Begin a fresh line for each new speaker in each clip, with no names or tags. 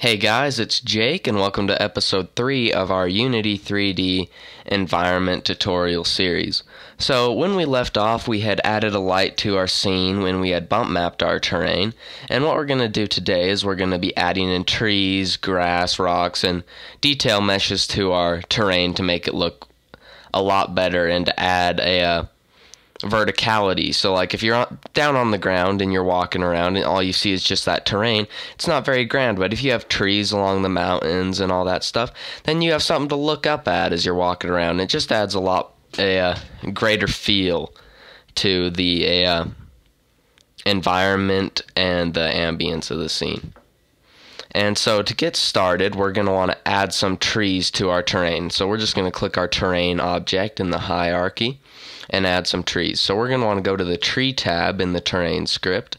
Hey guys, it's Jake and welcome to episode 3 of our Unity 3D environment tutorial series. So when we left off, we had added a light to our scene when we had bump mapped our terrain, and what we're going to do today is we're going to be adding in trees, grass, rocks, and detail meshes to our terrain to make it look a lot better and to add a verticality. So like if you're down on the ground and you're walking around and all you see is just that terrain, it's not very grand. But if you have trees along the mountains and all that stuff, then you have something to look up at as you're walking around. It just adds a greater feel to the environment and the ambience of the scene. And so to get started, we're going to want to add some trees to our terrain. So we're just going to click our terrain object in the hierarchy and add some trees. So we're going to want to go to the tree tab in the terrain script,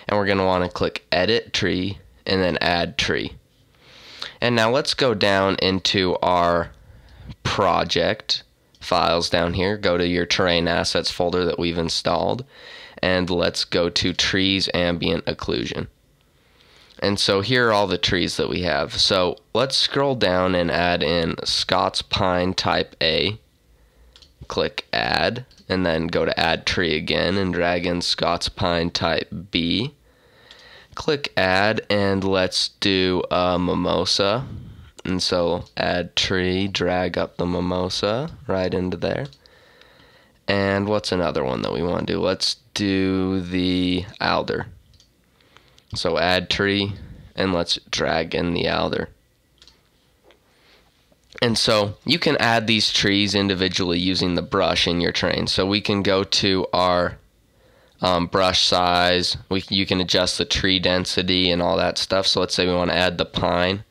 and we're going to want to click edit tree and then add tree. And now let's go down into our project files down here. Go to your terrain assets folder that we've installed, and let's go to trees ambient occlusion. And so here are all the trees that we have. So let's scroll down and add in Scots Pine Type A. Click add, and then go to add tree again and drag in Scots Pine Type B. Click add, and let's do a mimosa. And so add tree, drag up the mimosa right into there. And what's another one that we want to do? Let's do the alder. So add tree, and let's drag in the alder. And so you can add these trees individually using the brush in your terrain. So we can go to our brush size. You can adjust the tree density and all that stuff. So let's say we want to add the pine,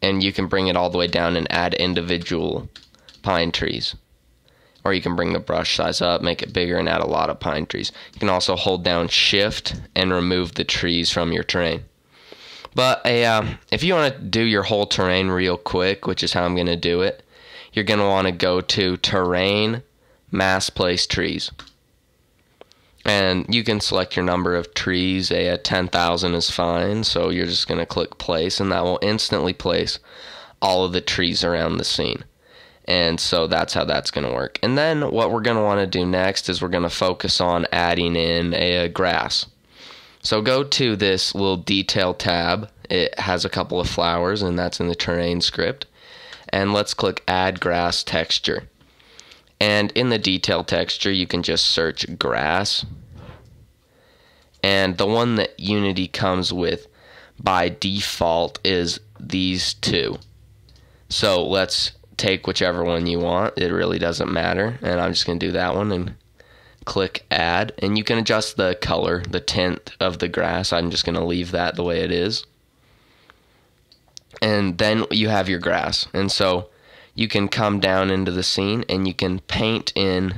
and you can bring it all the way down and add individual pine trees. Or you can bring the brush size up, make it bigger, and add a lot of pine trees. You can also hold down shift and remove the trees from your terrain. But if you want to do your whole terrain real quick, which is how I'm going to do it, you're going to want to go to Terrain, Mass Place Trees. And you can select your number of trees. 10,000 is fine, so you're just going to click Place, and that will instantly place all of the trees around the scene. And so that's how that's going to work. And then what we're going to want to do next is we're going to focus on adding in a grass. So go to this little detail tab. It has a couple of flowers, and that's in the terrain script. And let's click add grass texture. And in the detail texture, you can just search grass. And the one that Unity comes with by default is these two. So let's take whichever one you want. It really doesn't matter. And I'm just going to do that one and click add, and you can adjust the color, the tint of the grass. I'm just going to leave that the way it is. And then you have your grass. And so you can come down into the scene and you can paint in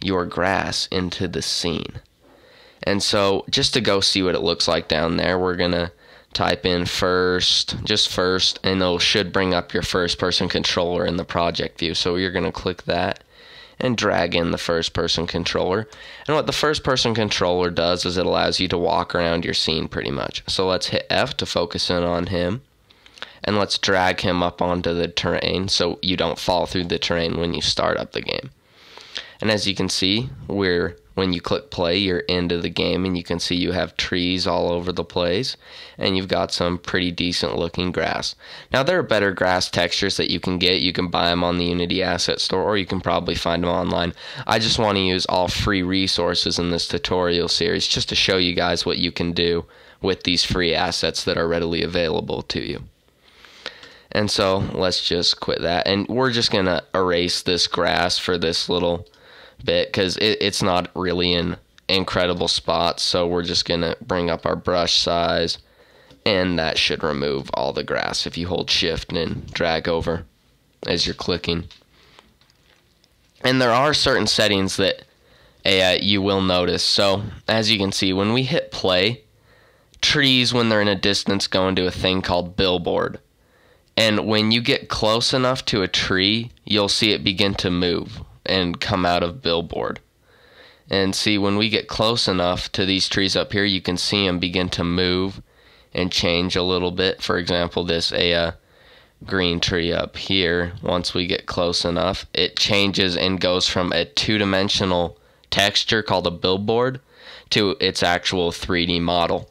your grass into the scene. And so just to go see what it looks like down there, we're going to type in first, and it should bring up your first person controller in the project view. So you're going to click that and drag in the first person controller. And what the first person controller does is it allows you to walk around your scene pretty much. So let's hit F to focus in on him, and let's drag him up onto the terrain so you don't fall through the terrain when you start up the game. And as you can see, when you click play, you're into the game, and you can see you have trees all over the place, and you've got some pretty decent looking grass. Now there are better grass textures that you can get. You can buy them on the Unity Asset Store, or you can probably find them online. I just want to use all free resources in this tutorial series just to show you guys what you can do with these free assets that are readily available to you. And so let's just quit that, and we're just going to erase this grass for this little bit because it's not really in incredible spots. So we're just going to bring up our brush size, and that should remove all the grass if you hold shift and drag over as you're clicking. And there are certain settings that you will notice. So as you can see, when we hit play, trees, when they're in a distance, go into a thing called billboard. And when you get close enough to a tree, you'll see it begin to move and come out of billboard. And see, when we get close enough to these trees up here, you can see them begin to move and change a little bit. For example, this green tree up here, once we get close enough, it changes and goes from a two-dimensional texture called a billboard to its actual 3D model.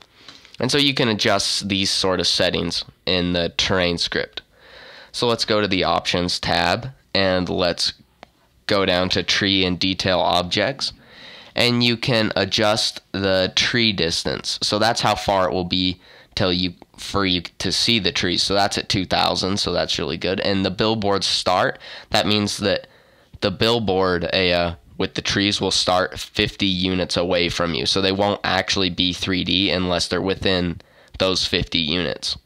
And so you can adjust these sort of settings in the terrain script. So let's go to the Options tab, and let's go down to Tree and Detail Objects. And you can adjust the tree distance. So that's how far it will be for you to see the trees. So that's at 2,000, so that's really good. And the billboard start, that means that the billboard with the trees will start 50 units away from you. So they won't actually be 3D unless they're within those 50 units.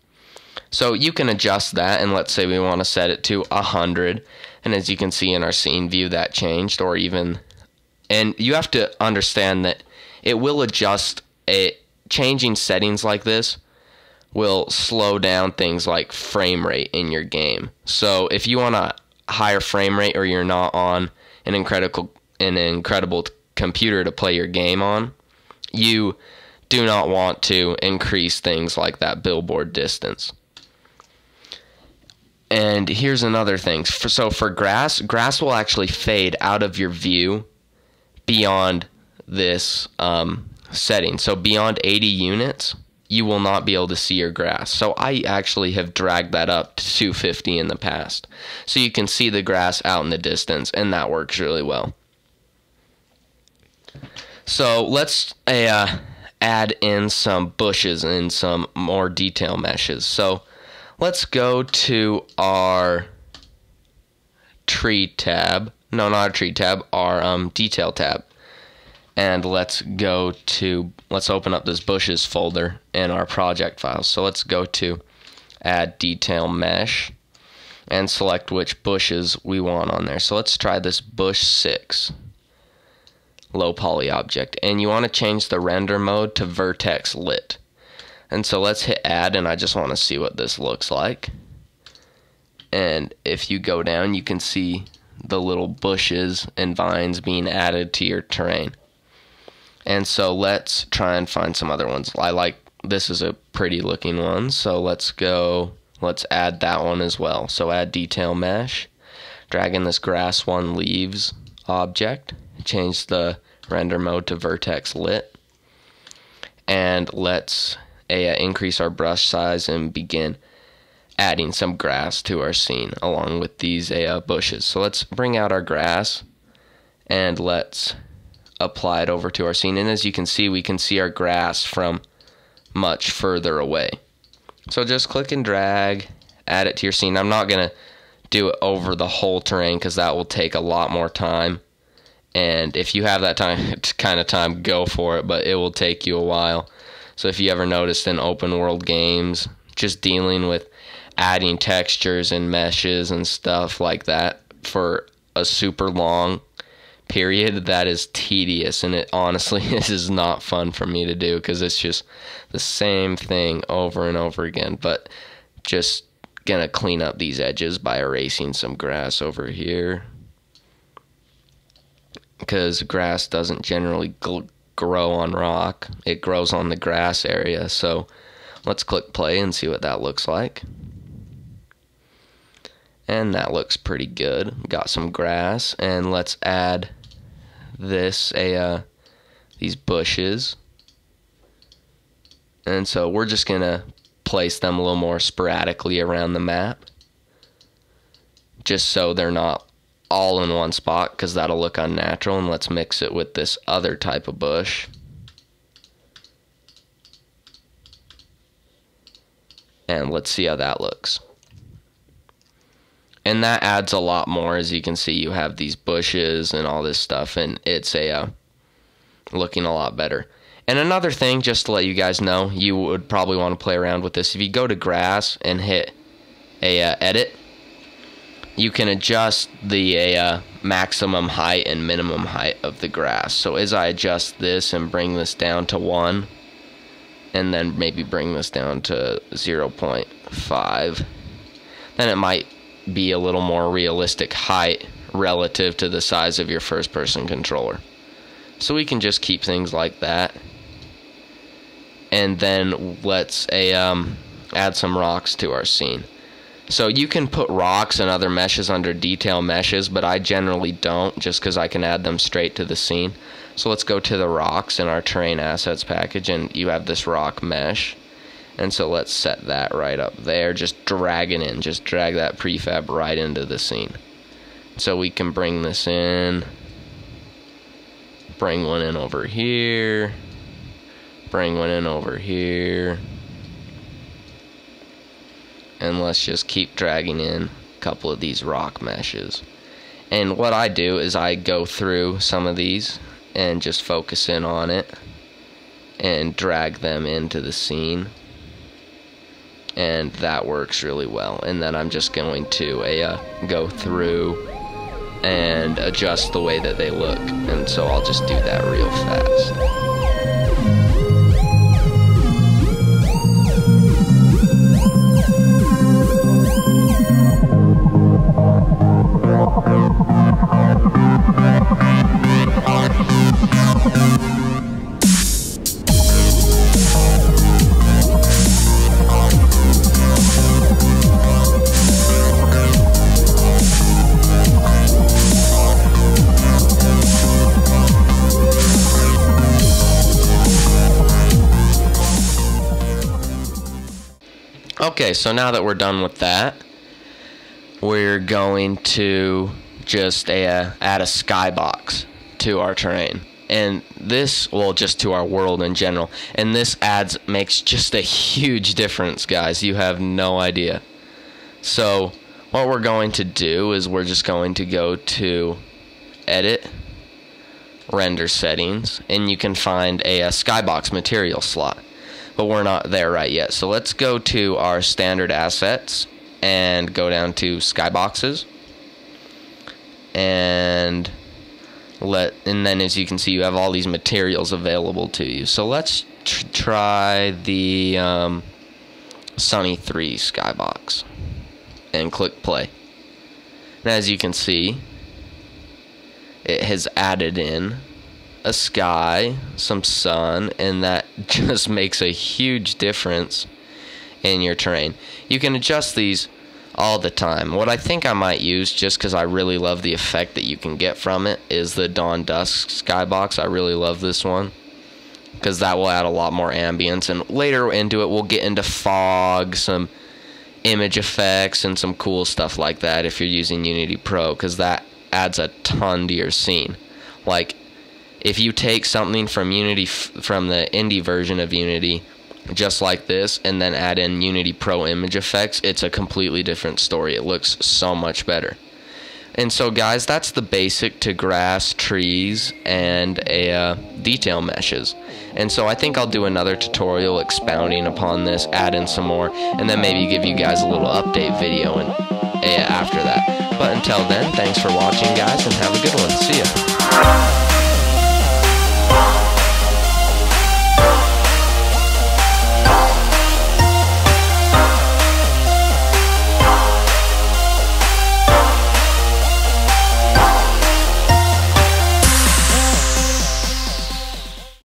So you can adjust that, and let's say we want to set it to 100. And as you can see in our scene view, that changed, or even... And you have to understand that it will adjust. Changing settings like this will slow down things like frame rate in your game. So if you want a higher frame rate, or you're not on an incredible computer to play your game on, you do not want to increase things like that billboard distance. And here's another thing. So for grass will actually fade out of your view beyond this setting. So beyond 80 units, you will not be able to see your grass. So I actually have dragged that up to 250 in the past. So you can see the grass out in the distance, and that works really well. So let's add in some bushes and some more detail meshes. So let's go to our tree tab. No, not a tree tab, our detail tab. And let's open up this bushes folder in our project files. So let's go to add detail mesh and select which bushes we want on there. So let's try this bush 6 low poly object. And you want to change the render mode to vertex lit. And so let's hit add, and I just want to see what this looks like. And if you go down, you can see the little bushes and vines being added to your terrain. And so let's try and find some other ones. This is a pretty looking one, so let's add that one as well. So add detail mesh, drag in this grass 1 leaves object, change the render mode to vertex lit, and let's increase our brush size and begin adding some grass to our scene along with these bushes. So let's bring out our grass and let's apply it over to our scene. And as you can see, we can see our grass from much further away. So just click and drag, add it to your scene. I'm not going to do it over the whole terrain because that will take a lot more time. And if you have that kind of time, go for it, but it will take you a while. So if you ever noticed in open world games, just dealing with adding textures and meshes and stuff like that for a super long period, that is tedious, and it honestly is not fun for me to do because it's just the same thing over and over again. But just gonna clean up these edges by erasing some grass over here, because grass doesn't generally grow on rock, it grows on the grass area. So let's click play and see what that looks like. And that looks pretty good. Got some grass, and let's add these bushes. And so we're just gonna place them a little more sporadically around the map, just so they're not all in one spot, because that'll look unnatural. And let's mix it with this other type of bush. And let's see how that looks. And that adds a lot more. As you can see, you have these bushes and all this stuff, and it's looking a lot better. And another thing, just to let you guys know, you would probably want to play around with this. If you go to grass and hit edit, you can adjust the maximum height and minimum height of the grass. So as I adjust this and bring this down to 1, and then maybe bring this down to 0.5, then it might be a little more realistic height relative to the size of your first-person controller. So we can just keep things like that. and then let's add some rocks to our scene. So you can put rocks and other meshes under detail meshes, but I generally don't, just because I can add them straight to the scene. So let's go to the rocks in our terrain assets package, and you have this rock mesh. And so let's set that right up there, just drag it in, just drag that prefab right into the scene. So we can bring this in, bring one in over here, bring one in over here. And let's just keep dragging in a couple of these rock meshes. And what I do is I go through some of these and just focus in on it and drag them into the scene. And that works really well. And then I'm just going to go through and adjust the way that they look. And so I'll just do that real fast. Okay, so now that we're done with that, we're going to just add a skybox to our terrain. And this, well, just to our world in general. And this makes just a huge difference, guys. You have no idea. So what we're going to do is we're just going to go to Edit, Render Settings, and you can find a skybox material slot. But we're not there right yet. So let's go to our standard assets and go down to skyboxes. And then as you can see, you have all these materials available to you. So let's try the Sunny 3 skybox and click play. And as you can see, it has added in a sky, some sun, and that just makes a huge difference in your terrain. You can adjust these all the time. What I think I might use, just because I really love the effect that you can get from it, is the Dawn Dusk skybox. I really love this one because that will add a lot more ambience, and later into it we'll get into fog, some image effects, and some cool stuff like that if you're using Unity Pro, because that adds a ton to your scene. Like, if you take something from Unity, from the indie version of Unity, just like this, and then add in Unity Pro image effects, it's a completely different story. It looks so much better. And so, guys, that's the basic to grass, trees, and detail meshes. And so I think I'll do another tutorial expounding upon this, add in some more, and then maybe give you guys a little update video after that. But until then, thanks for watching, guys, and have a good one. See ya.